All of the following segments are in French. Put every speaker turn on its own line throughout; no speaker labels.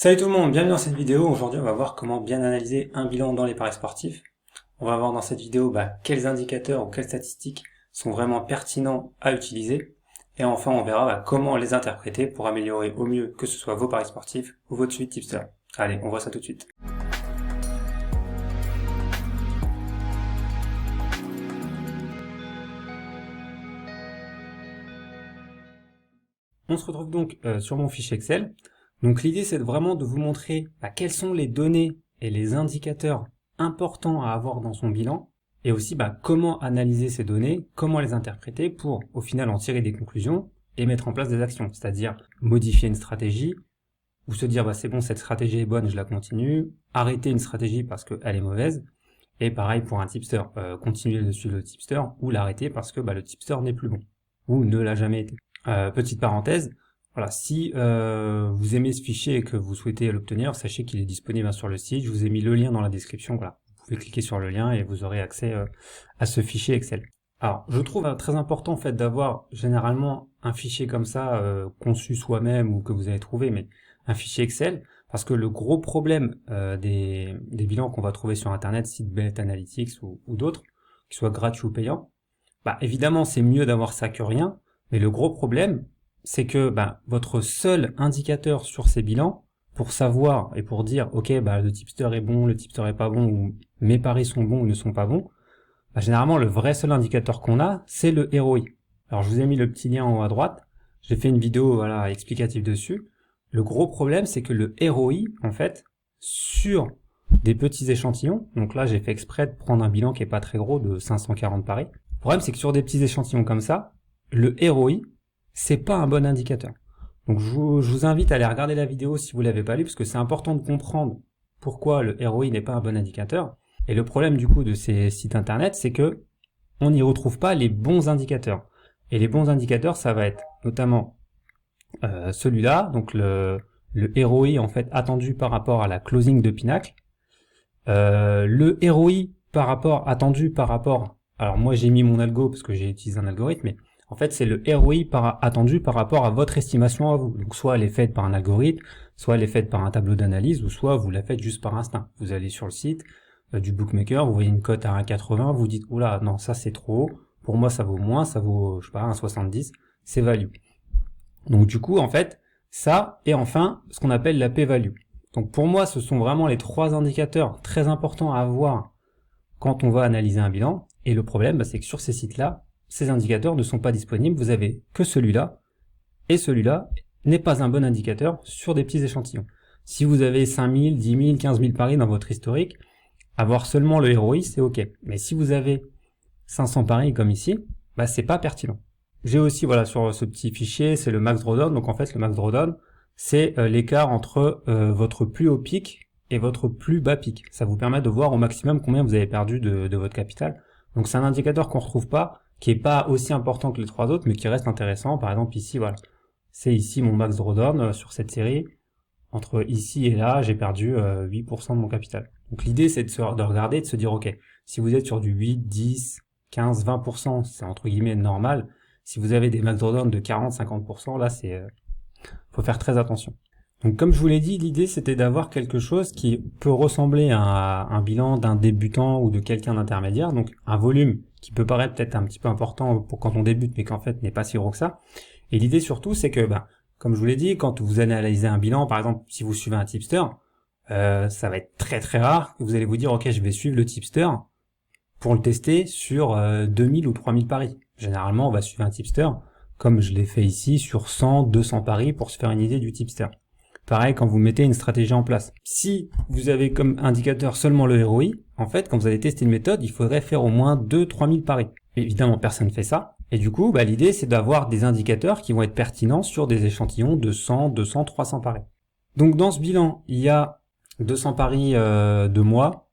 Salut tout le monde, bienvenue dans cette vidéo. Aujourd'hui, on va voir comment bien analyser un bilan dans les paris sportifs. On va voir dans cette vidéo quels indicateurs ou quelles statistiques sont vraiment pertinents à utiliser. Et enfin, on verra comment les interpréter pour améliorer au mieux que ce soit vos paris sportifs ou votre suite tipster. Allez, on voit ça tout de suite. On se retrouve donc sur mon fichier Excel. Donc l'idée c'est vraiment de vous montrer quelles sont les données et les indicateurs importants à avoir dans son bilan et aussi comment analyser ces données, comment les interpréter pour au final en tirer des conclusions et mettre en place des actions, c'est-à-dire modifier une stratégie ou se dire c'est bon, cette stratégie est bonne, je la continue, arrêter une stratégie parce qu'elle est mauvaise et pareil pour un tipster, continuer de suivre le tipster ou l'arrêter parce que le tipster n'est plus bon ou ne l'a jamais été. Petite parenthèse, voilà, si vous aimez ce fichier et que vous souhaitez l'obtenir, sachez qu'il est disponible sur le site. Je vous ai mis le lien dans la description. Voilà, vous pouvez cliquer sur le lien et vous aurez accès à ce fichier Excel. Alors, je trouve très important en fait d'avoir généralement un fichier comme ça conçu soi-même ou que vous avez trouvé, mais un fichier Excel, parce que le gros problème des bilans qu'on va trouver sur Internet, site Bet Analytics ou d'autres, qu'ils soient gratuits ou payants, évidemment c'est mieux d'avoir ça que rien. Mais le gros problème, c'est que votre seul indicateur sur ces bilans, pour savoir et pour dire ok le tipster est bon, le tipster est pas bon, ou mes paris sont bons ou ne sont pas bons, généralement le vrai seul indicateur qu'on a, c'est le ROI. Alors je vous ai mis le petit lien en haut à droite, j'ai fait une vidéo explicative dessus. Le gros problème, c'est que le ROI, en fait, sur des petits échantillons, donc là j'ai fait exprès de prendre un bilan qui est pas très gros, de 540 paris. Le problème, c'est que sur des petits échantillons comme ça, le ROI, c'est pas un bon indicateur. Donc je vous invite à aller regarder la vidéo si vous l'avez pas lu, parce que c'est important de comprendre pourquoi le ROI n'est pas un bon indicateur. Et le problème du coup de ces sites internet, c'est que on n'y retrouve pas les bons indicateurs. Et les bons indicateurs, ça va être notamment celui-là, donc le ROI en fait attendu par rapport à la closing de Pinacle, le ROI attendu par rapport, alors moi j'ai mis mon algo parce que j'ai utilisé un algorithme, mais en fait, c'est le ROI attendu par rapport à votre estimation à vous. Donc, soit elle est faite par un algorithme, soit elle est faite par un tableau d'analyse, ou soit vous la faites juste par instinct. Vous allez sur le site du bookmaker, vous voyez une cote à 1,80, vous dites, oula, non, ça c'est trop haut. Pour moi, ça vaut moins, ça vaut, je sais pas, 1,70. C'est value. Donc, du coup, en fait, ça, et enfin, ce qu'on appelle la p-value. Donc, pour moi, ce sont vraiment les trois indicateurs très importants à avoir quand on va analyser un bilan. Et le problème, c'est que sur ces sites-là, ces indicateurs ne sont pas disponibles, vous avez que celui-là, et celui-là n'est pas un bon indicateur sur des petits échantillons. Si vous avez 5000, 10 000, 15 000 paris dans votre historique, avoir seulement le ROI, c'est ok. Mais si vous avez 500 paris comme ici, c'est pas pertinent. J'ai aussi, sur ce petit fichier, c'est le max drawdown. Donc en fait, le max drawdown, c'est l'écart entre votre plus haut pic et votre plus bas pic. Ça vous permet de voir au maximum combien vous avez perdu de votre capital. Donc c'est un indicateur qu'on retrouve pas, qui est pas aussi important que les trois autres, mais qui reste intéressant. Par exemple, ici, c'est ici mon max drawdown sur cette série. Entre ici et là, j'ai perdu 8% de mon capital. Donc l'idée, c'est de regarder et de se dire, ok, si vous êtes sur du 8, 10, 15, 20%, c'est entre guillemets normal. Si vous avez des max drawdown de 40, 50%, là, faut faire très attention. Donc comme je vous l'ai dit, l'idée, c'était d'avoir quelque chose qui peut ressembler à un bilan d'un débutant ou de quelqu'un d'intermédiaire, donc un volume qui peut paraître peut-être un petit peu important pour quand on débute, mais qu'en fait n'est pas si gros que ça. Et l'idée surtout, c'est que, comme je vous l'ai dit, quand vous analysez un bilan, par exemple, si vous suivez un tipster, ça va être très très rare que vous allez vous dire, ok, je vais suivre le tipster pour le tester sur 2000 ou 3000 paris. Généralement, on va suivre un tipster, comme je l'ai fait ici, sur 100, 200 paris pour se faire une idée du tipster. Pareil quand vous mettez une stratégie en place. Si vous avez comme indicateur seulement le ROI, en fait, quand vous allez tester une méthode, il faudrait faire au moins 2-3 000 paris. Évidemment, personne ne fait ça. Et du coup, l'idée, c'est d'avoir des indicateurs qui vont être pertinents sur des échantillons de 100, 200, 300 paris. Donc, dans ce bilan, il y a 200 paris de moi.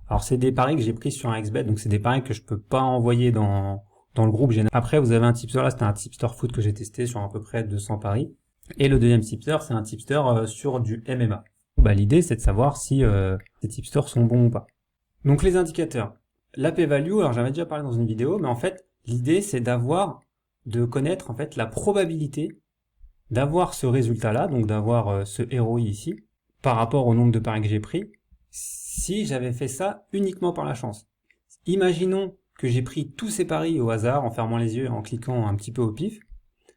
Alors, c'est des paris que j'ai pris sur un XBet, donc c'est des paris que je peux pas envoyer dans le groupe général. Après, vous avez un tipster, là, c'était un tipster foot que j'ai testé sur à peu près 200 paris. Et le deuxième tipster, c'est un tipster sur du MMA. L'idée, c'est de savoir si ces tipsters sont bons ou pas. Donc les indicateurs. La p-value, alors j'avais déjà parlé dans une vidéo, mais en fait, l'idée, c'est de connaître en fait la probabilité d'avoir ce résultat-là, donc d'avoir ce ROI ici, par rapport au nombre de paris que j'ai pris si j'avais fait ça uniquement par la chance. Imaginons que j'ai pris tous ces paris au hasard en fermant les yeux et en cliquant un petit peu au pif.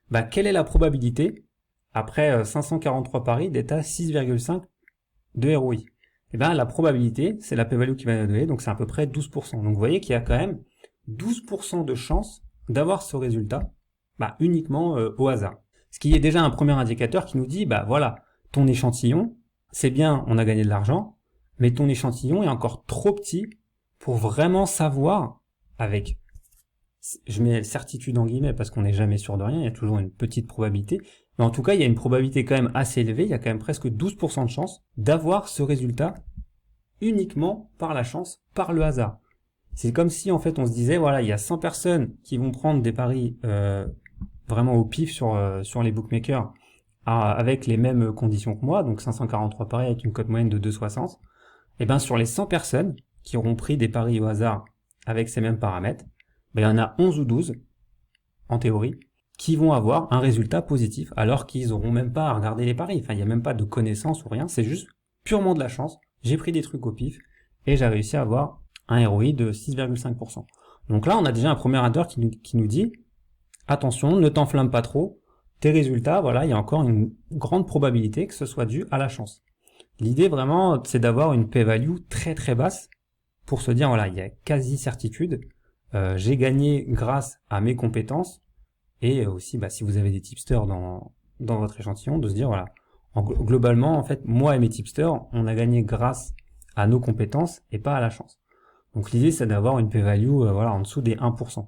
Bah, quelle est la probabilité, après 543 paris, d'être à 6,5 de ROI? Et ben, la probabilité, c'est la p-value qui va nous donner, donc c'est à peu près 12%. Donc vous voyez qu'il y a quand même 12% de chance d'avoir ce résultat, bah, uniquement au hasard. Ce qui est déjà un premier indicateur qui nous dit, bah voilà, ton échantillon, c'est bien, on a gagné de l'argent, mais ton échantillon est encore trop petit pour vraiment savoir, avec, je mets certitude en guillemets parce qu'on n'est jamais sûr de rien, il y a toujours une petite probabilité, mais en tout cas il y a une probabilité quand même assez élevée, il y a quand même presque 12% de chance d'avoir ce résultat uniquement par la chance, par le hasard. C'est comme si en fait on se disait, voilà, il y a 100 personnes qui vont prendre des paris vraiment au pif sur les bookmakers avec les mêmes conditions que moi, donc 543 paris avec une cote moyenne de 2,60, et bien sur les 100 personnes qui auront pris des paris au hasard avec ces mêmes paramètres, ben, il y en a 11 ou 12, en théorie, qui vont avoir un résultat positif, alors qu'ils n'auront même pas à regarder les paris. Enfin, il n'y a même pas de connaissance ou rien, c'est juste purement de la chance. J'ai pris des trucs au pif, et j'ai réussi à avoir un ROI de 6,5%. Donc là, on a déjà un premier indicateur qui nous dit, attention, ne t'enflamme pas trop, tes résultats, voilà, il y a encore une grande probabilité que ce soit dû à la chance. L'idée vraiment, c'est d'avoir une p-value très très basse pour se dire, voilà, il y a quasi certitude, j'ai gagné grâce à mes compétences, et aussi, bah, si vous avez des tipsters dans votre échantillon, de se dire, voilà, globalement, en fait, moi et mes tipsters, on a gagné grâce à nos compétences et pas à la chance. Donc l'idée, c'est d'avoir une p-value voilà, en dessous des 1%.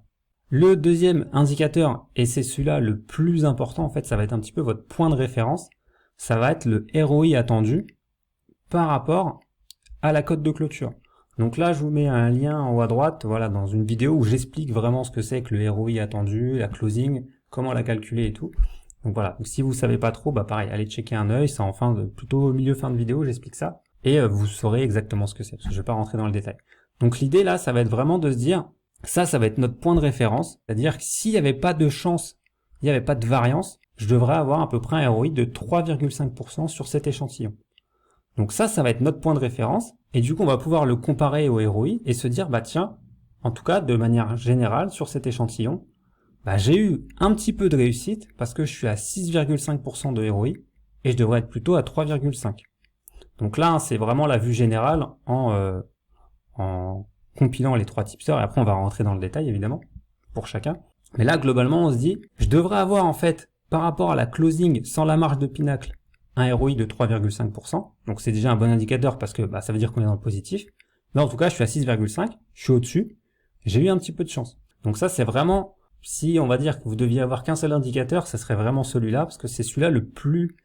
Le deuxième indicateur, et c'est celui-là le plus important, en fait, ça va être un petit peu votre point de référence, ça va être le ROI attendu par rapport à la cote de clôture. Donc là, je vous mets un lien en haut à droite, voilà, dans une vidéo où j'explique vraiment ce que c'est que le ROI attendu, la closing, comment la calculer et tout. Donc voilà, donc si vous savez pas trop, bah pareil, allez checker un œil, c'est plutôt au milieu fin de vidéo, j'explique ça, et vous saurez exactement ce que c'est, parce que je vais pas rentrer dans le détail. Donc l'idée là, ça va être vraiment de se dire, ça va être notre point de référence, c'est-à-dire que s'il n'y avait pas de chance, il n'y avait pas de variance, je devrais avoir à peu près un ROI de 3,5% sur cet échantillon. Donc ça va être notre point de référence, et du coup on va pouvoir le comparer au ROI et se dire, bah tiens, en tout cas de manière générale sur cet échantillon, bah j'ai eu un petit peu de réussite parce que je suis à 6,5% de ROI et je devrais être plutôt à 3,5. Donc là c'est vraiment la vue générale en compilant les trois tipsters, et après on va rentrer dans le détail évidemment pour chacun. Mais là globalement on se dit, je devrais avoir en fait par rapport à la closing sans la marge de pinacle un ROI de 3,5%, donc c'est déjà un bon indicateur parce que bah, ça veut dire qu'on est dans le positif, mais en tout cas je suis à 6,5, je suis au-dessus, j'ai eu un petit peu de chance. Donc ça c'est vraiment, si on va dire que vous deviez avoir qu'un seul indicateur, ça serait vraiment celui-là, parce que c'est celui-là le plus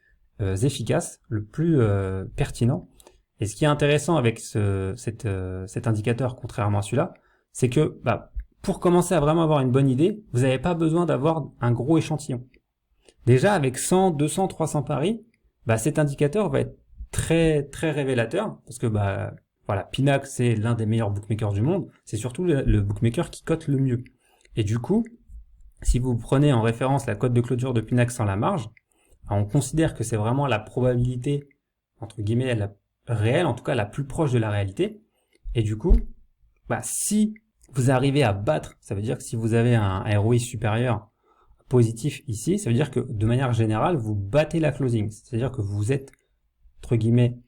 efficace, le plus pertinent. Et ce qui est intéressant avec cet indicateur, contrairement à celui-là, c'est que bah, pour commencer à vraiment avoir une bonne idée, vous n'avez pas besoin d'avoir un gros échantillon. Déjà avec 100, 200, 300 paris, bah, cet indicateur va être très très révélateur, parce que bah, voilà, Pinacle c'est l'un des meilleurs bookmakers du monde, c'est surtout le bookmaker qui cote le mieux. Et du coup, si vous prenez en référence la cote de clôture de Pinacle sans la marge, on considère que c'est vraiment la probabilité, entre guillemets, la réelle, en tout cas la plus proche de la réalité. Et du coup, bah, si vous arrivez à battre, ça veut dire que si vous avez un ROI supérieur positif ici, ça veut dire que de manière générale, vous battez la closing. C'est-à-dire que vous êtes, entre guillemets,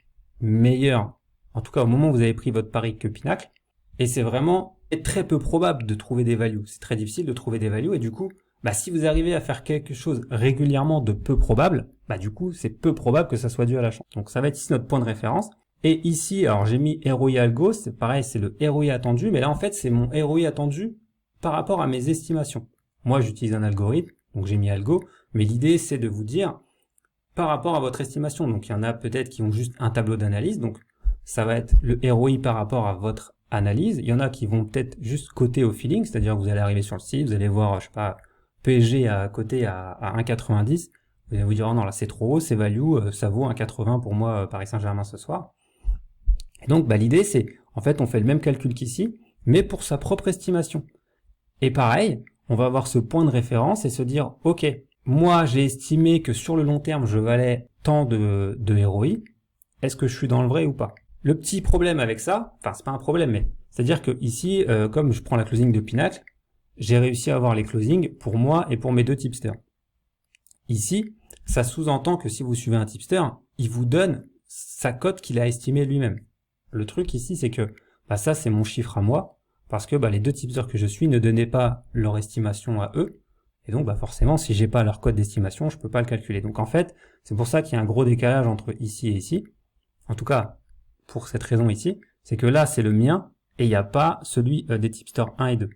meilleur, en tout cas au moment où vous avez pris votre pari que Pinacle. Et c'est vraiment très peu probable de trouver des values. C'est très difficile de trouver des values. Et du coup, bah, si vous arrivez à faire quelque chose régulièrement de peu probable, bah, du coup, c'est peu probable que ça soit dû à la chance. Donc ça va être ici notre point de référence. Et ici, alors j'ai mis ROI algo, c'est pareil, c'est le ROI attendu, mais là en fait c'est mon ROI attendu par rapport à mes estimations. Moi j'utilise un algorithme, donc j'ai mis algo, mais l'idée c'est de vous dire par rapport à votre estimation. Donc il y en a peut-être qui ont juste un tableau d'analyse, donc ça va être le ROI par rapport à votre analyse. Il y en a qui vont peut-être juste coter au feeling, c'est-à-dire que vous allez arriver sur le site, vous allez voir, je sais pas, PSG à côté à 1,90, vous allez vous dire oh non là c'est trop haut, c'est value, ça vaut 1,80 pour moi Paris Saint-Germain ce soir. Et donc bah, l'idée c'est, en fait on fait le même calcul qu'ici, mais pour sa propre estimation. Et pareil, on va avoir ce point de référence et se dire ok, moi j'ai estimé que sur le long terme je valais tant de ROI, est-ce que je suis dans le vrai ou pas? Le petit problème avec ça, enfin c'est pas un problème, mais c'est-à-dire que ici, comme je prends la closing de Pinacle, j'ai réussi à avoir les closings pour moi et pour mes deux tipsters. Ici, ça sous-entend que si vous suivez un tipster, il vous donne sa cote qu'il a estimée lui-même. Le truc ici, c'est que ça c'est mon chiffre à moi, parce que les deux tipsters que je suis ne donnaient pas leur estimation à eux, et donc forcément si j'ai pas leur code d'estimation, je peux pas le calculer. Donc en fait, c'est pour ça qu'il y a un gros décalage entre ici et ici. En tout cas, pour cette raison ici, c'est que là c'est le mien, et il n'y a pas celui des tipsters 1 et 2.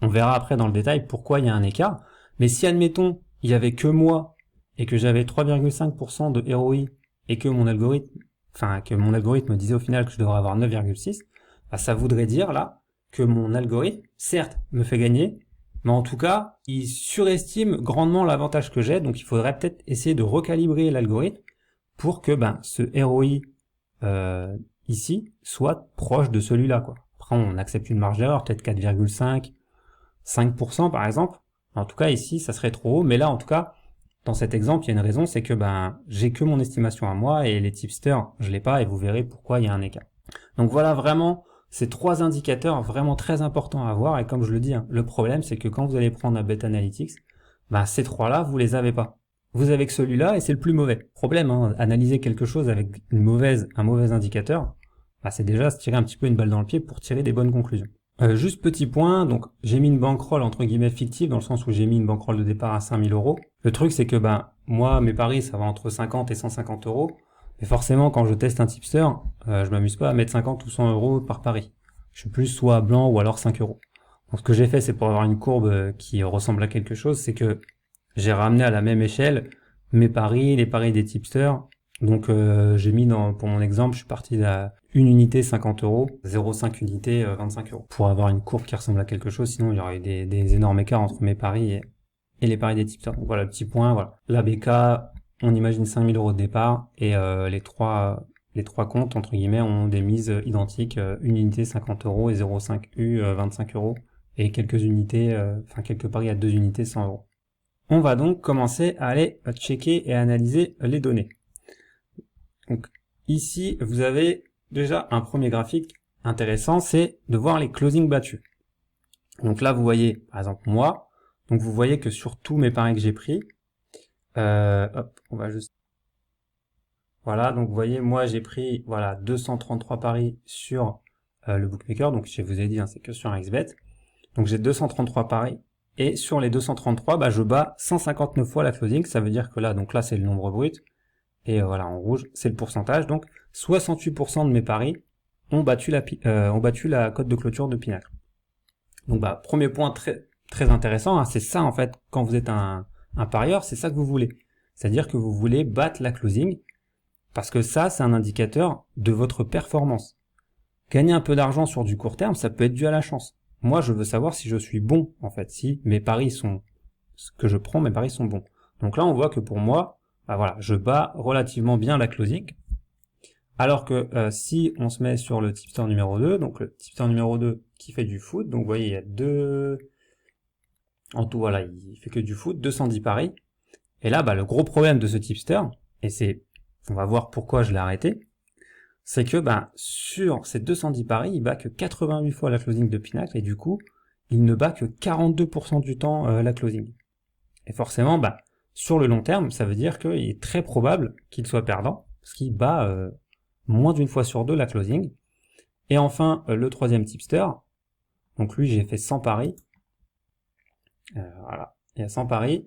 On verra après dans le détail pourquoi il y a un écart, mais si admettons, il y avait que moi, et que j'avais 3,5% de ROI, et que mon algorithme disait au final que je devrais avoir 9,6, ça voudrait dire là que mon algorithme, certes, me fait gagner, mais en tout cas, il surestime grandement l'avantage que j'ai, donc il faudrait peut-être essayer de recalibrer l'algorithme pour que ce ROI ici soit proche de celui-là, quoi. Après, on accepte une marge d'erreur, peut-être 4,5, 5% par exemple. En tout cas, ici, ça serait trop haut, mais là, en tout cas, dans cet exemple, il y a une raison, c'est que j'ai que mon estimation à moi et les tipsters, je l'ai pas et vous verrez pourquoi il y a un écart. Donc voilà vraiment ces trois indicateurs vraiment très importants à avoir et comme je le dis, le problème c'est que quand vous allez prendre un Bet Analytics, ces trois-là, vous les avez pas. Vous avez que celui-là et c'est le plus mauvais. Problème, analyser quelque chose avec un mauvais indicateur, c'est déjà se tirer un petit peu une balle dans le pied pour tirer des bonnes conclusions. Juste petit point, donc j'ai mis une bankroll entre guillemets fictive dans le sens où j'ai mis une bankroll de départ à 5000 €. Le truc c'est que moi mes paris ça va entre 50 et 150 €. Mais forcément quand je teste un tipster, je m'amuse pas à mettre 50 ou 100 € par pari. Je suis plus soit blanc ou alors 5 €. Donc ce que j'ai fait c'est pour avoir une courbe qui ressemble à quelque chose, c'est que j'ai ramené à la même échelle mes paris, les paris des tipsters. Donc j'ai mis pour mon exemple, je suis parti à une unité 50 €, 0,5 unité 25 € pour avoir une courbe qui ressemble à quelque chose, sinon il y aurait des énormes écarts entre mes paris et les paris des tipsters. Donc voilà le petit point, voilà. La BK, on imagine 5000 € de départ et les trois comptes entre guillemets ont des mises identiques, une unité 50 € et 0,5 U 25 € et quelques unités, quelques paris à 2 unités 100 €. On va donc commencer à aller checker et analyser les données. Donc ici, vous avez déjà un premier graphique intéressant, c'est de voir les closings battus. Donc là, vous voyez, par exemple, moi, donc vous voyez que sur tous mes paris que j'ai pris, on va juste... Voilà, donc vous voyez, moi j'ai pris 233 paris sur le bookmaker, donc je vous ai dit, c'est que sur un XBet. Donc j'ai 233 paris, et sur les 233, je bats 159 fois la closing, ça veut dire que là, donc là c'est le nombre brut, et en rouge, c'est le pourcentage. Donc 68% de mes paris ont battu la cote de clôture de Pinacle. Donc premier point très très intéressant, c'est ça en fait, quand vous êtes un parieur, c'est ça que vous voulez. C'est-à-dire que vous voulez battre la closing, parce que ça, c'est un indicateur de votre performance. Gagner un peu d'argent sur du court terme, ça peut être dû à la chance. Moi, je veux savoir si je suis bon, en fait, si mes paris ce que je prends, mes paris sont bons. Donc là, on voit que pour moi, je bats relativement bien la closing. Alors que si on se met sur le tipster numéro 2, donc le tipster numéro 2 qui fait du foot, donc vous voyez, il y a deux... En tout, il fait que du foot, 210 paris. Et là, le gros problème de ce tipster, et on va voir pourquoi je l'ai arrêté, c'est que sur ces 210 paris, il bat que 88 fois la closing de Pinacle, et du coup, il ne bat que 42% du temps la closing. Et forcément, sur le long terme, ça veut dire qu'il est très probable qu'il soit perdant, parce qu'il bat moins d'une fois sur deux la closing. Et enfin, le troisième tipster, donc lui j'ai fait 100 paris, il y a 100 paris,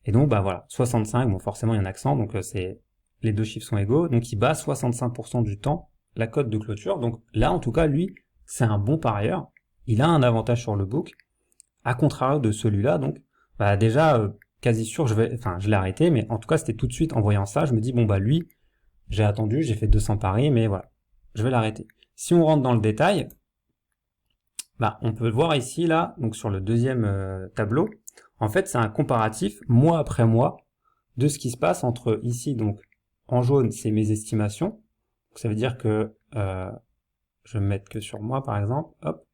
et donc 65, bon forcément il y a un accent, donc les deux chiffres sont égaux, donc il bat 65% du temps la cote de clôture. Donc là en tout cas lui c'est un bon parieur, il a un avantage sur le book, à contrario de celui-là. Donc déjà quasi sûr je l'ai arrêté, mais en tout cas c'était tout de suite en voyant ça, je me dis lui j'ai attendu, j'ai fait 200 paris, mais voilà, je vais l'arrêter. Si on rentre dans le détail, on peut le voir ici, là, donc sur le deuxième tableau. En fait, c'est un comparatif, mois après mois, de ce qui se passe entre ici, donc, en jaune, c'est mes estimations. Donc, ça veut dire que, je vais me mettre que sur moi, par exemple, hop.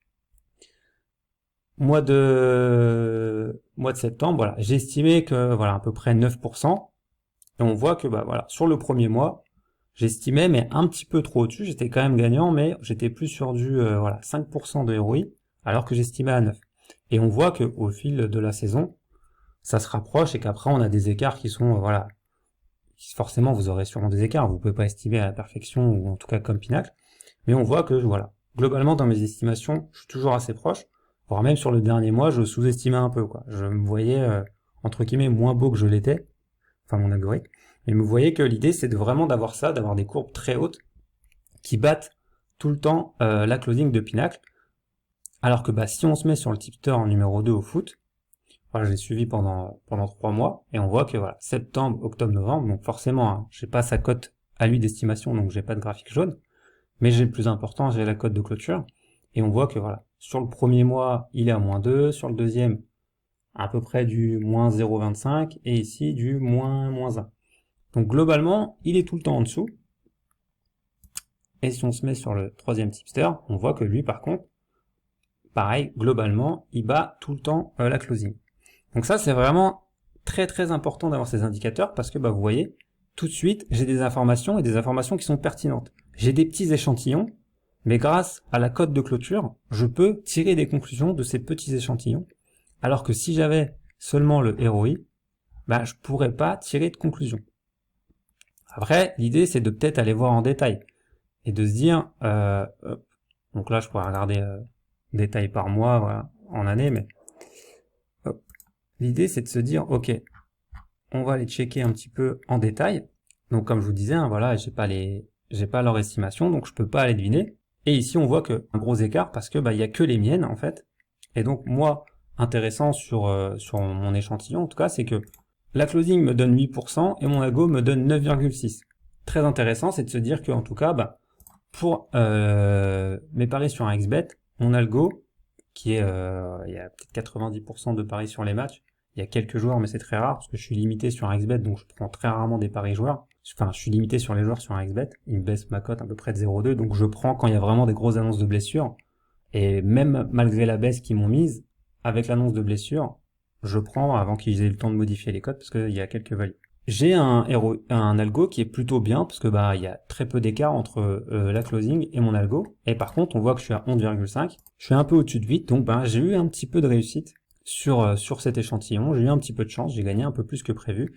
Mois de septembre, j'ai estimé que, à peu près 9%. Et on voit que, sur le premier mois, j'estimais, mais un petit peu trop au-dessus, j'étais quand même gagnant, mais j'étais plus sur du voilà 5% de ROI, alors que j'estimais à 9. Et on voit que au fil de la saison, ça se rapproche et qu'après on a des écarts qui sont voilà, forcément vous aurez sûrement des écarts, vous pouvez pas estimer à la perfection ou en tout cas comme Pinacle, mais on voit que voilà, globalement dans mes estimations, je suis toujours assez proche, voire même sur le dernier mois, je sous-estimais un peu quoi. Je me voyais entre guillemets moins beau que je l'étais, enfin mon algorithme, mais vous voyez que l'idée c'est de vraiment d'avoir ça, d'avoir des courbes très hautes qui battent tout le temps la closing de Pinacle, alors que bah si on se met sur le tipster en numéro 2 au foot, voilà, je l'ai suivi pendant 3 mois, et on voit que voilà, septembre, octobre, novembre, donc forcément, hein, j'ai pas sa cote à lui d'estimation, donc j'ai pas de graphique jaune, mais j'ai le plus important, j'ai la cote de clôture, et on voit que voilà, sur le premier mois, il est à -2, sur le deuxième, à peu près du -0,25, et ici du -1. Donc globalement, il est tout le temps en dessous, et si on se met sur le troisième tipster, on voit que lui par contre, pareil, globalement, il bat tout le temps la closing. Donc ça, c'est vraiment très très important d'avoir ces indicateurs parce que bah, vous voyez, tout de suite, j'ai des informations et des informations qui sont pertinentes. J'ai des petits échantillons, mais grâce à la cote de clôture, je peux tirer des conclusions de ces petits échantillons, alors que si j'avais seulement le ROI, bah, je pourrais pas tirer de conclusion. Après, l'idée, c'est de peut-être aller voir en détail et de se dire, donc là, je pourrais regarder détail par mois, voilà, en année, mais l'idée, c'est de se dire, ok, on va les checker un petit peu en détail. Donc, comme je vous disais, hein, voilà, j'ai pas leur estimation, donc je peux pas les deviner. Et ici, on voit que un gros écart parce que bah il y a que les miennes en fait. Et donc moi, intéressant sur mon échantillon, en tout cas, c'est que la closing me donne 8% et mon algo me donne 9,6. Très intéressant, c'est de se dire que en tout cas, bah pour mes paris sur un XBet, mon algo qui est il y a peut-être 90% de paris sur les matchs. Il y a quelques joueurs, mais c'est très rare, parce que je suis limité sur un XBet, donc je prends très rarement des paris joueurs. Enfin, je suis limité sur les joueurs sur un XBet. Il me baisse ma cote à peu près de 0,2, donc je prends quand il y a vraiment des grosses annonces de blessures. Et même malgré la baisse qu'ils m'ont mise, avec l'annonce de blessure, je prends avant qu'ils aient eu le temps de modifier les cotes, parce qu'il y a quelques values. J'ai un algo qui est plutôt bien, parce que bah il y a très peu d'écart entre la closing et mon algo. Et par contre, on voit que je suis à 11,5. Je suis un peu au-dessus de 8, donc bah j'ai eu un petit peu de réussite sur cet échantillon. J'ai eu un petit peu de chance, j'ai gagné un peu plus que prévu.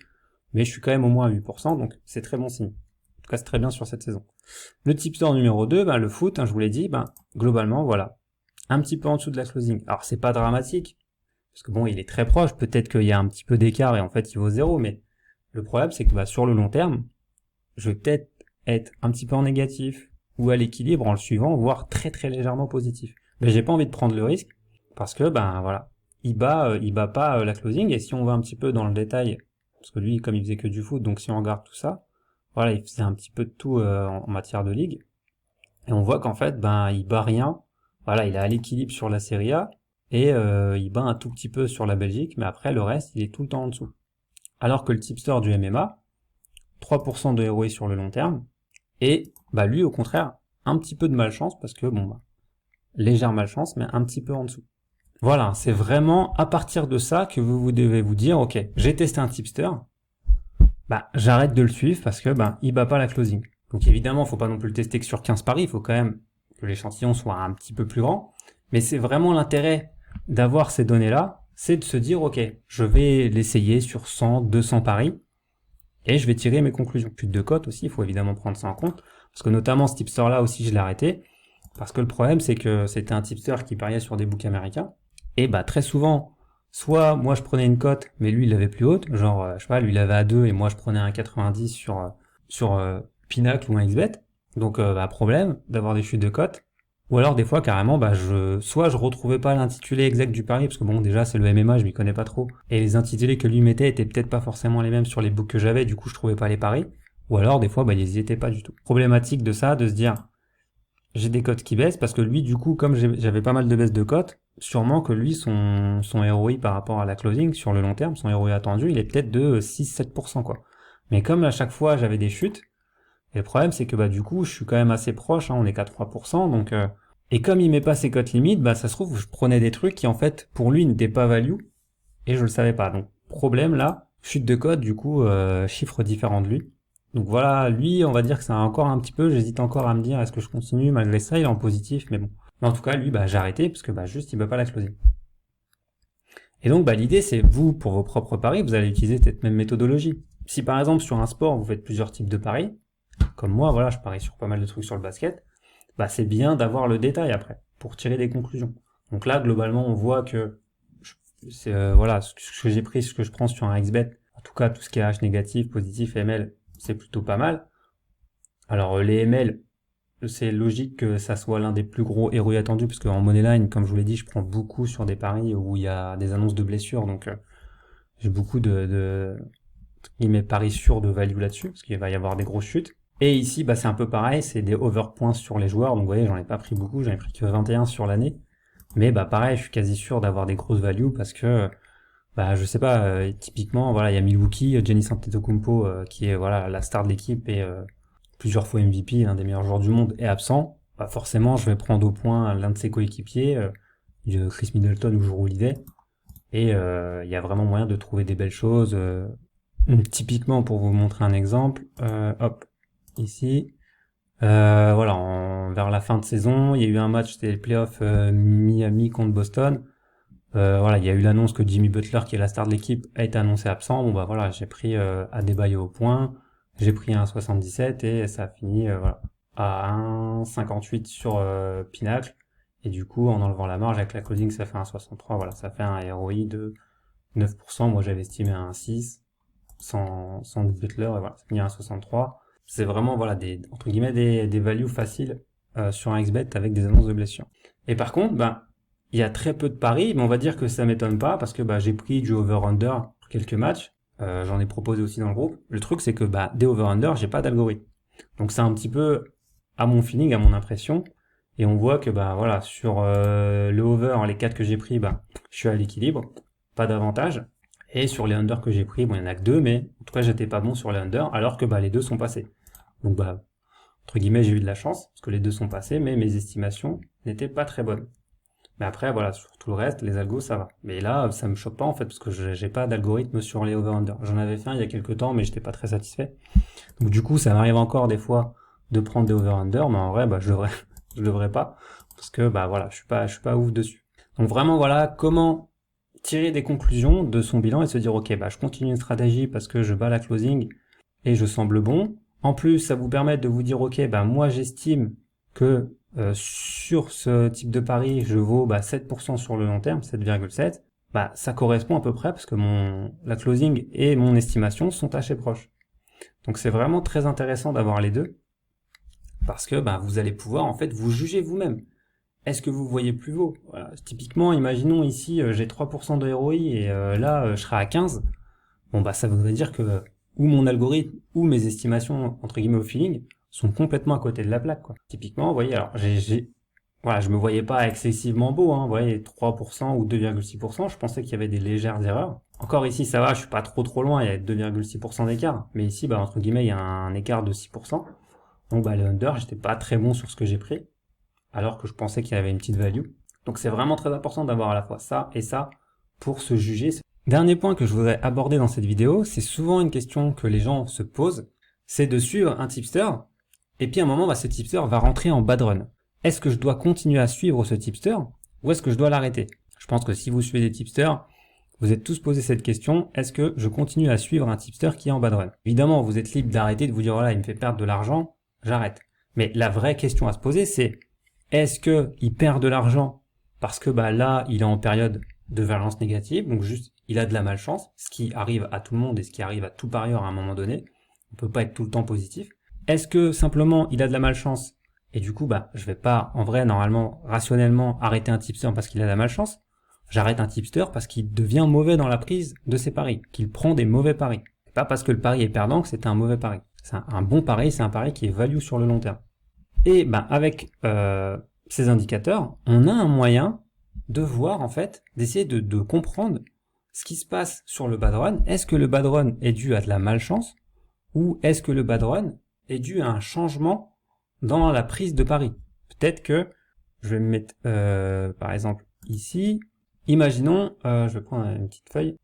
Mais je suis quand même au moins à 8%, donc c'est très bon signe. En tout cas, c'est très bien sur cette saison. Le tipster numéro 2, bah, le foot, hein, je vous l'ai dit, bah, globalement, voilà. Un petit peu en dessous de la closing. Alors, c'est pas dramatique, parce que bon, il est très proche, peut-être qu'il y a un petit peu d'écart et en fait, il vaut 0, mais le problème, c'est que bah, sur le long terme, je vais peut-être être un petit peu en négatif ou à l'équilibre en le suivant, voire très très légèrement positif. Mais j'ai pas envie de prendre le risque, parce que, ben voilà, il bat pas la closing, et si on va un petit peu dans le détail, parce que lui, comme il faisait que du foot, donc si on regarde tout ça, voilà, il faisait un petit peu de tout en matière de ligue, et on voit qu'en fait, ben, il bat rien, voilà, il est à l'équilibre sur la Serie A, et il bat un tout petit peu sur la Belgique, mais après, le reste, il est tout le temps en dessous. Alors que le tipster du MMA, 3% de ROI sur le long terme, et bah lui, au contraire, un petit peu de malchance, parce que, bon, bah, légère malchance, mais un petit peu en dessous. Voilà, c'est vraiment à partir de ça que vous devez vous dire, ok, j'ai testé un tipster, bah j'arrête de le suivre parce que bah il bat pas la closing. Donc évidemment, faut pas non plus le tester que sur 15 paris, il faut quand même que l'échantillon soit un petit peu plus grand, mais c'est vraiment l'intérêt d'avoir ces données-là, c'est de se dire, ok, je vais l'essayer sur 100, 200 paris, et je vais tirer mes conclusions. Chute de cote aussi, il faut évidemment prendre ça en compte, parce que notamment ce tipster-là aussi, je l'ai arrêté, parce que le problème, c'est que c'était un tipster qui pariait sur des books américains, et bah très souvent, soit moi je prenais une cote, mais lui il l'avait plus haute, genre je sais pas, lui il l'avait à 2 et moi je prenais un 90 sur Pinacle ou un XBet. Donc bah, problème d'avoir des chutes de cote. Ou alors des fois carrément bah soit je retrouvais pas l'intitulé exact du pari parce que bon déjà c'est le MMA, je m'y connais pas trop et les intitulés que lui mettait étaient peut-être pas forcément les mêmes sur les books que j'avais, du coup je trouvais pas les paris. Ou alors des fois bah ils y étaient pas du tout. Problématique de ça, de se dire j'ai des cotes qui baissent parce que lui du coup comme j'avais pas mal de baisse de cotes, sûrement que lui son ROI par rapport à la closing sur le long terme, son ROI attendu, il est peut-être de 6-7% quoi. Mais comme à chaque fois j'avais des chutes, et le problème c'est que bah du coup je suis quand même assez proche, hein, on est qu'à 3%, donc et comme il met pas ses cotes limites, bah ça se trouve je prenais des trucs qui en fait pour lui n'étaient pas value et je le savais pas. Donc problème là, chute de cote du coup chiffre différent de lui. Donc voilà, lui, on va dire que ça a encore un petit peu, j'hésite encore à me dire est-ce que je continue, malgré ça, il est en positif, mais bon. Mais en tout cas, lui, bah, j'ai arrêté, parce que bah, juste, il ne veut pas la closing. Et donc, bah, l'idée, c'est vous, pour vos propres paris, vous allez utiliser cette même méthodologie. Si par exemple, sur un sport, vous faites plusieurs types de paris, comme moi, voilà, je parie sur pas mal de trucs sur le basket, bah, c'est bien d'avoir le détail après, pour tirer des conclusions. Donc là, globalement, on voit que c'est voilà, ce que j'ai pris, ce que je prends sur un XBet, en tout cas, tout ce qui est H négatif, positif, ML, c'est plutôt pas mal. Alors, les ML, c'est logique que ça soit l'un des plus gros héros attendus, parce qu'en Moneyline, comme je vous l'ai dit, je prends beaucoup sur des paris où il y a des annonces de blessures, donc j'ai beaucoup de paris sûrs de value là-dessus, parce qu'il va y avoir des grosses chutes. Et ici, bah, c'est un peu pareil, c'est des overpoints sur les joueurs, donc vous voyez, j'en ai pas pris beaucoup, j'en ai pris que 21 sur l'année. Mais bah pareil, je suis quasi sûr d'avoir des grosses values parce que bah je sais pas, typiquement voilà, il y a Milwaukee, Giannis Antetokounmpo qui est voilà la star de l'équipe et plusieurs fois MVP, l'un des meilleurs joueurs du monde, est absent. Bah forcément, je vais prendre au point l'un de ses coéquipiers, Chris Middleton ou Jrue Holiday, et il y a vraiment moyen de trouver des belles choses. Typiquement, pour vous montrer un exemple, hop, ici. Voilà, vers la fin de saison, il y a eu un match, c'était les playoffs Miami contre Boston. Voilà, il y a eu l'annonce que Jimmy Butler, qui est la star de l'équipe, a été annoncé absent. Bon bah voilà, j'ai pris Adebayo au point, j'ai pris un 77 et ça a fini voilà, à 1,58 sur Pinacle. Et du coup, en enlevant la marge avec la closing, ça fait un 63. Voilà, ça fait un ROI de 9%. Moi, j'avais estimé un 6 sans Butler et voilà, ça finit à un 63. C'est vraiment voilà entre guillemets des values faciles sur un XBet avec des annonces de blessures. Et par contre, bah il y a très peu de paris, mais on va dire que ça m'étonne pas parce que bah j'ai pris du over/under pour quelques matchs. J'en ai proposé aussi dans le groupe. Le truc c'est que bah des over/under, j'ai pas d'algorithme. Donc c'est un petit peu à mon feeling, à mon impression. Et on voit que bah voilà sur le over, les 4 que j'ai pris, bah je suis à l'équilibre, pas d'avantage. Et sur les under que j'ai pris, bon il y en a que 2, mais en tout cas j'étais pas bon sur les under, alors que bah les deux sont passés. Donc bah entre guillemets j'ai eu de la chance parce que les deux sont passés, mais mes estimations n'étaient pas très bonnes. Mais après, voilà, sur tout le reste, les algos, ça va. Mais là, ça me choque pas, en fait, parce que j'ai pas d'algorithme sur les over-under. J'en avais fait un il y a quelques temps, mais j'étais pas très satisfait. Donc, du coup, ça m'arrive encore des fois de prendre des over-under, mais en vrai, bah, je devrais pas. Parce que, bah, voilà, je suis pas ouf dessus. Donc, vraiment, voilà, comment tirer des conclusions de son bilan et se dire, ok, bah, je continue une stratégie parce que je bats la closing et je semble bon. En plus, ça vous permet de vous dire, ok, bah, moi, j'estime que sur ce type de pari, je vaux 7% sur le long terme, 7,7. Bah, ça correspond à peu près parce que la closing et mon estimation sont assez proches. Donc c'est vraiment très intéressant d'avoir les deux parce que bah, vous allez pouvoir en fait vous juger vous-même. Est-ce que vous voyez plus haut? Voilà. Typiquement, imaginons ici j'ai 3% de ROI et là je serai à 15. Bon bah ça voudrait dire que ou mon algorithme ou mes estimations entre guillemets au feeling sont complètement à côté de la plaque quoi. Typiquement, vous voyez, alors voilà, je me voyais pas excessivement beau, hein, vous voyez, 3% ou 2,6%, je pensais qu'il y avait des légères erreurs. Encore ici, ça va, je suis pas trop loin, il y a 2,6% d'écart, mais ici, bah, entre guillemets, il y a un écart de 6%. Donc, bah, le under, j'étais pas très bon sur ce que j'ai pris, alors que je pensais qu'il y avait une petite value. Donc, c'est vraiment très important d'avoir à la fois ça et ça pour se juger. Dernier point que je voudrais aborder dans cette vidéo, c'est souvent une question que les gens se posent, c'est de suivre un tipster, et puis à un moment, bah, ce tipster va rentrer en bad run. Est-ce que je dois continuer à suivre ce tipster ou est-ce que je dois l'arrêter? Je pense que si vous suivez des tipsters, vous êtes tous posé cette question, est-ce que je continue à suivre un tipster qui est en bad run? Évidemment, vous êtes libre d'arrêter, de vous dire, voilà, il me fait perdre de l'argent, j'arrête. Mais la vraie question à se poser, c'est, est-ce qu'il perd de l'argent parce que bah, là, il est en période de variance négative, donc juste, il a de la malchance, ce qui arrive à tout le monde et ce qui arrive à tout parieur à un moment donné. On peut pas être tout le temps positif. Est-ce que simplement, il a de la malchance et du coup, bah, je vais pas, en vrai, normalement, rationnellement, arrêter un tipster parce qu'il a de la malchance. J'arrête un tipster parce qu'il devient mauvais dans la prise de ses paris, qu'il prend des mauvais paris. C'est pas parce que le pari est perdant que c'est un mauvais pari. C'est un bon pari, c'est un pari qui est value sur le long terme. Et bah, avec ces indicateurs, on a un moyen de voir, en fait, d'essayer de comprendre ce qui se passe sur le bad run. Est-ce que le bad run est dû à de la malchance ou est-ce que le bad run est dû à un changement dans la prise de pari? Peut-être que je vais me mettre par exemple ici. Imaginons, je vais prendre une petite feuille.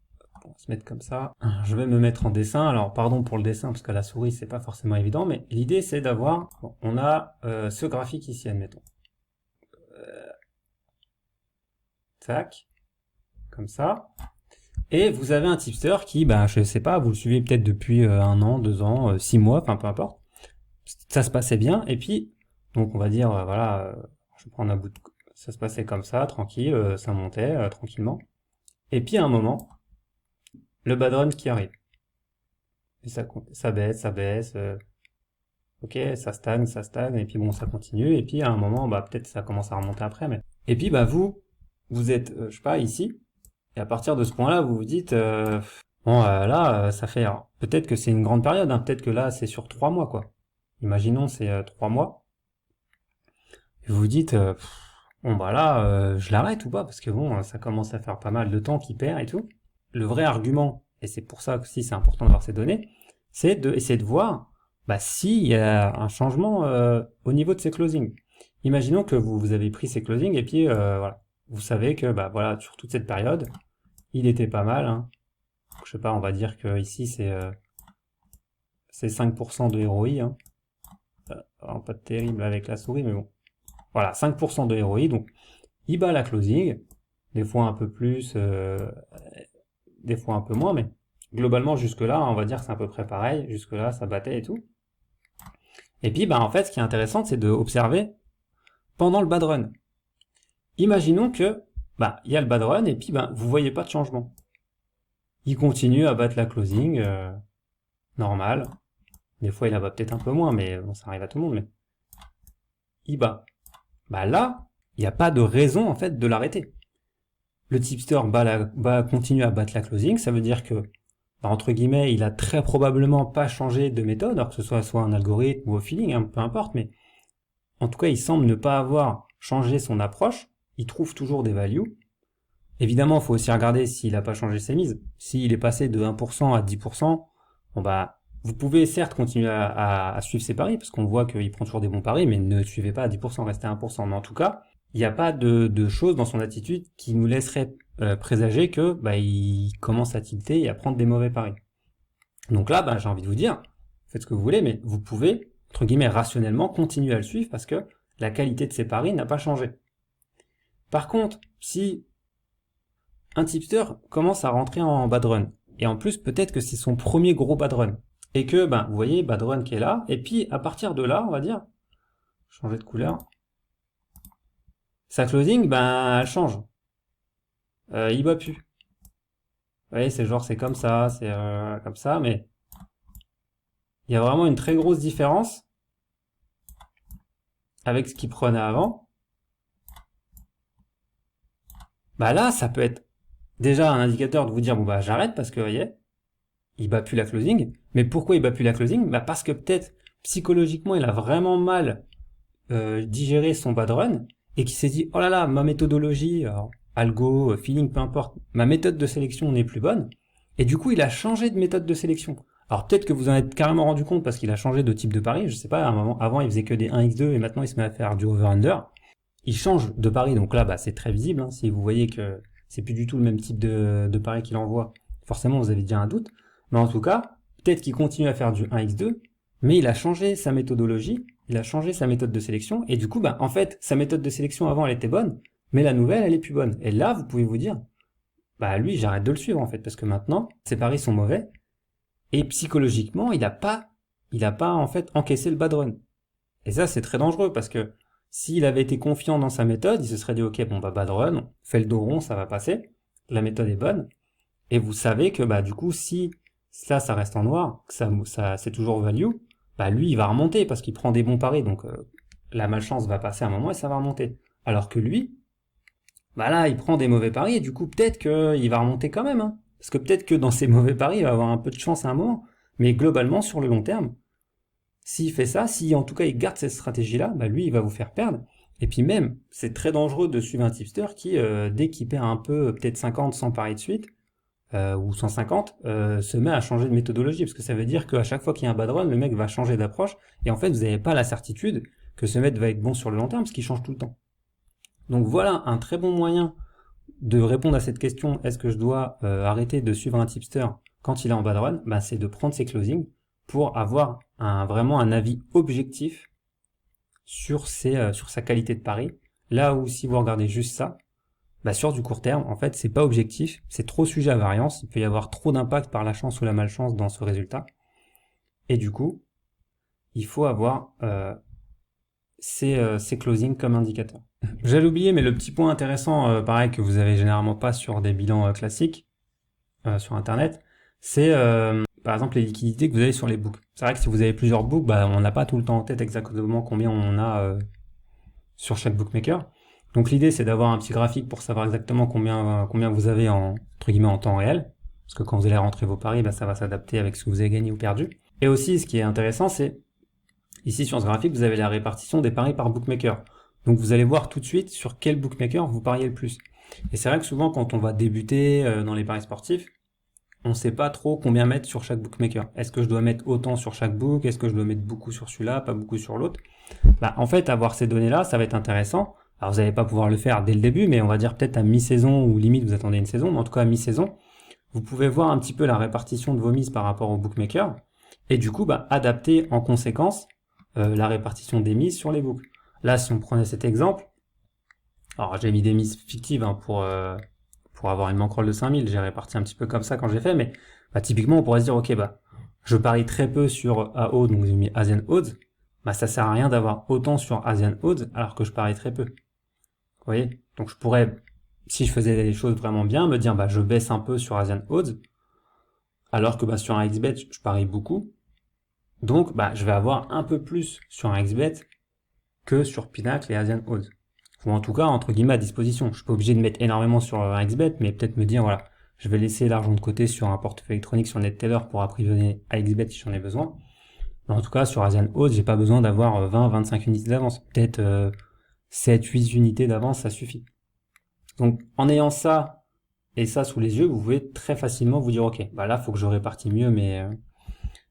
On va se mettre comme ça. Je vais me mettre en dessin. Alors, pardon pour le dessin, parce que la souris, c'est pas forcément évident, mais l'idée, c'est d'avoir... Bon, on a ce graphique ici, admettons. Tac. Comme ça. Et vous avez un tipster qui, bah, je sais pas, vous le suivez peut-être depuis 1 an, 2 ans, 6 mois, enfin, peu importe. Ça se passait bien, et puis, donc, on va dire, voilà, je vais prendre un bout de... Ça se passait comme ça, tranquille, ça montait, tranquillement. Et puis, à un moment, le bad run qui arrive. Et ça baisse, ok, ça stagne, et puis bon, ça continue, et puis à un moment, bah, peut-être ça commence à remonter après, mais... Et puis, bah, vous êtes, je sais pas, ici, et à partir de ce point-là, vous vous dites, bon, là, ça fait, peut-être que c'est une grande période, hein, peut-être que là, c'est sur 3 mois, quoi. Imaginons, c'est 3 mois. Et vous vous dites, bon, bah là, je l'arrête ou pas, parce que bon, ça commence à faire pas mal de temps qu'il perd et tout. Le vrai argument, et c'est pour ça que si c'est important d'avoir ces données, c'est d'essayer de voir, bah, s'il y a un changement au niveau de ces closings. Imaginons que vous avez pris ces closings, et puis, voilà. Vous savez que, bah, voilà, sur toute cette période, il était pas mal, hein. Je sais pas, on va dire que ici c'est 5% de ROI, hein. Vraiment pas terrible avec la souris, mais bon. Voilà, 5% de ROI, donc il bat la closing, des fois un peu plus, des fois un peu moins, mais globalement jusque-là, on va dire que c'est à peu près pareil, jusque-là ça battait et tout. Et puis, bah, en fait, ce qui est intéressant, c'est d'observer pendant le bad run. Imaginons que, bah, il y a le bad run, et puis, bah, vous voyez pas de changement. Il continue à battre la closing, normal. Des fois, il la bat peut-être un peu moins, mais bon, ça arrive à tout le monde, mais il bat. Bah là, il n'y a pas de raison, en fait, de l'arrêter. Le tipster continue à battre la closing, ça veut dire que, bah, entre guillemets, il a très probablement pas changé de méthode, alors que ce soit un algorithme ou au feeling, hein, peu importe, mais en tout cas, il semble ne pas avoir changé son approche, il trouve toujours des values. Évidemment, il faut aussi regarder s'il n'a pas changé ses mises. S'il est passé de 1% à 10%, bon bah, vous pouvez certes continuer à suivre ses paris, parce qu'on voit qu'il prend toujours des bons paris, mais ne suivez pas à 10%, restez à 1%. Mais en tout cas, il n'y a pas de choses dans son attitude qui nous laisserait présager que bah, il commence à tilter et à prendre des mauvais paris. Donc là, bah, j'ai envie de vous dire, faites ce que vous voulez, mais vous pouvez, entre guillemets, rationnellement continuer à le suivre parce que la qualité de ses paris n'a pas changé. Par contre, si un tipster commence à rentrer en bad run, et en plus peut-être que c'est son premier gros bad run, et que, ben, vous voyez, bad run qui est là, et puis à partir de là, on va dire, changer de couleur, sa closing, ben, elle change. Il bat plus. Vous voyez, c'est genre, c'est comme ça, mais il y a vraiment une très grosse différence avec ce qu'il prenait avant. Bah là, ça peut être déjà un indicateur de vous dire, bon bah j'arrête parce que, vous voyez, il bat plus la closing. Mais pourquoi il bat plus la closing? Bah parce que peut-être psychologiquement il a vraiment mal digéré son bad run et qu'il s'est dit, oh là là, ma méthodologie, alors, algo, feeling, peu importe, ma méthode de sélection n'est plus bonne. Et du coup il a changé de méthode de sélection. Alors peut-être que vous en êtes carrément rendu compte parce qu'il a changé de type de pari, je sais pas, à un moment, avant il faisait que des 1x2 et maintenant il se met à faire du over-under. Il change de pari, donc là bah, c'est très visible, hein, si vous voyez que c'est plus du tout le même type de pari qu'il envoie, forcément vous avez déjà un doute, mais en tout cas, peut-être qu'il continue à faire du 1x2, mais il a changé sa méthodologie, il a changé sa méthode de sélection, et du coup, bah, en fait, sa méthode de sélection avant, elle était bonne, mais la nouvelle, elle est plus bonne. Et là, vous pouvez vous dire, bah lui, j'arrête de le suivre, en fait, parce que maintenant, ses paris sont mauvais, et psychologiquement, il a pas, en fait, encaissé le bad run. Et ça, c'est très dangereux, parce que s'il avait été confiant dans sa méthode, il se serait dit, ok, bon, bah, bad run, fait le dos rond, ça va passer, la méthode est bonne, et vous savez que, bah, du coup, si ça reste en noir, que ça c'est toujours value, bah, lui, il va remonter, parce qu'il prend des bons paris, donc, la malchance va passer à un moment et ça va remonter. Alors que lui, bah là, il prend des mauvais paris, et du coup, peut-être qu'il va remonter quand même, hein. Parce que peut-être que dans ces mauvais paris, il va avoir un peu de chance à un moment. Mais globalement, sur le long terme, s'il fait ça, si en tout cas il garde cette stratégie-là, bah lui, il va vous faire perdre. Et puis même, c'est très dangereux de suivre un tipster qui, dès qu'il perd un peu, peut-être 50, 100 paris de suite, ou 150, se met à changer de méthodologie. Parce que ça veut dire qu'à chaque fois qu'il y a un bad run, le mec va changer d'approche. Et en fait, vous n'avez pas la certitude que ce mec va être bon sur le long terme, parce qu'il change tout le temps. Donc voilà un très bon moyen de répondre à cette question, est-ce que je dois arrêter de suivre un tipster quand il est en bad run, bah, c'est de prendre ses closings pour avoir vraiment un avis objectif sur sa qualité de pari. Là où si vous regardez juste ça, bah, sur du court terme, en fait, c'est pas objectif, c'est trop sujet à variance, il peut y avoir trop d'impact par la chance ou la malchance dans ce résultat. Et du coup, il faut avoir ces closings comme indicateur. J'allais oublier, mais le petit point intéressant, pareil, que vous avez généralement pas sur des bilans classiques, sur Internet, c'est par exemple les liquidités que vous avez sur les books. C'est vrai que si vous avez plusieurs books, bah, on n'a pas tout le temps en tête exactement combien on a sur chaque bookmaker. Donc l'idée c'est d'avoir un petit graphique pour savoir exactement combien vous avez entre guillemets en temps réel, parce que quand vous allez rentrer vos paris, bah, ça va s'adapter avec ce que vous avez gagné ou perdu. Et aussi ce qui est intéressant, c'est ici sur ce graphique vous avez la répartition des paris par bookmaker. Donc vous allez voir tout de suite sur quel bookmaker vous pariez le plus. Et c'est vrai que souvent quand on va débuter dans les paris sportifs, on ne sait pas trop combien mettre sur chaque bookmaker. Est-ce que je dois mettre autant sur chaque book? Est-ce que je dois mettre beaucoup sur celui-là, pas beaucoup sur l'autre? Bah, en fait, avoir ces données-là, ça va être intéressant. Alors, vous n'allez pas pouvoir le faire dès le début, mais on va dire peut-être à mi-saison ou limite vous attendez une saison, mais en tout cas à mi-saison, vous pouvez voir un petit peu la répartition de vos mises par rapport au bookmaker et du coup, bah, adapter en conséquence la répartition des mises sur les books. Là, si on prenait cet exemple, alors j'ai mis des mises fictives hein, pour avoir une bankroll de 5000, j'ai réparti un petit peu comme ça quand j'ai fait, mais bah, typiquement on pourrait se dire ok bah je parie très peu sur AO, donc j'ai mis Asian Odds, bah ça sert à rien d'avoir autant sur Asian Odds alors que je parie très peu. Vous voyez? Donc je pourrais, si je faisais les choses vraiment bien, me dire bah je baisse un peu sur Asian Odds, alors que bah sur un XBet je parie beaucoup, donc bah je vais avoir un peu plus sur un XBet que sur Pinnacle et Asian Odds. Ou en tout cas, entre guillemets, à disposition. Je suis pas obligé de mettre énormément sur un XBet, mais peut-être me dire, voilà, je vais laisser l'argent de côté sur un portefeuille électronique sur NetTeller pour apprivoiser à XBet si j'en ai besoin. Mais en tout cas, sur Asian Odds, j'ai pas besoin d'avoir 20-25 unités d'avance. Peut-être 7-8 unités d'avance, ça suffit. Donc, en ayant ça et ça sous les yeux, vous pouvez très facilement vous dire, ok, bah là, faut que je répartis mieux mes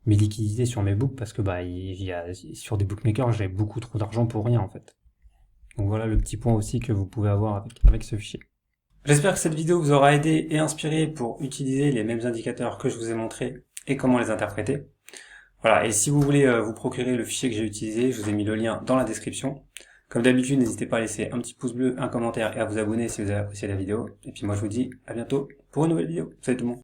liquidités sur mes books parce que bah, sur des bookmakers, j'ai beaucoup trop d'argent pour rien, en fait. Donc voilà le petit point aussi que vous pouvez avoir avec ce fichier. J'espère que cette vidéo vous aura aidé et inspiré pour utiliser les mêmes indicateurs que je vous ai montrés et comment les interpréter. Voilà, et si vous voulez vous procurer le fichier que j'ai utilisé, je vous ai mis le lien dans la description. Comme d'habitude, n'hésitez pas à laisser un petit pouce bleu, un commentaire et à vous abonner si vous avez apprécié la vidéo. Et puis moi je vous dis à bientôt pour une nouvelle vidéo. Salut tout le monde.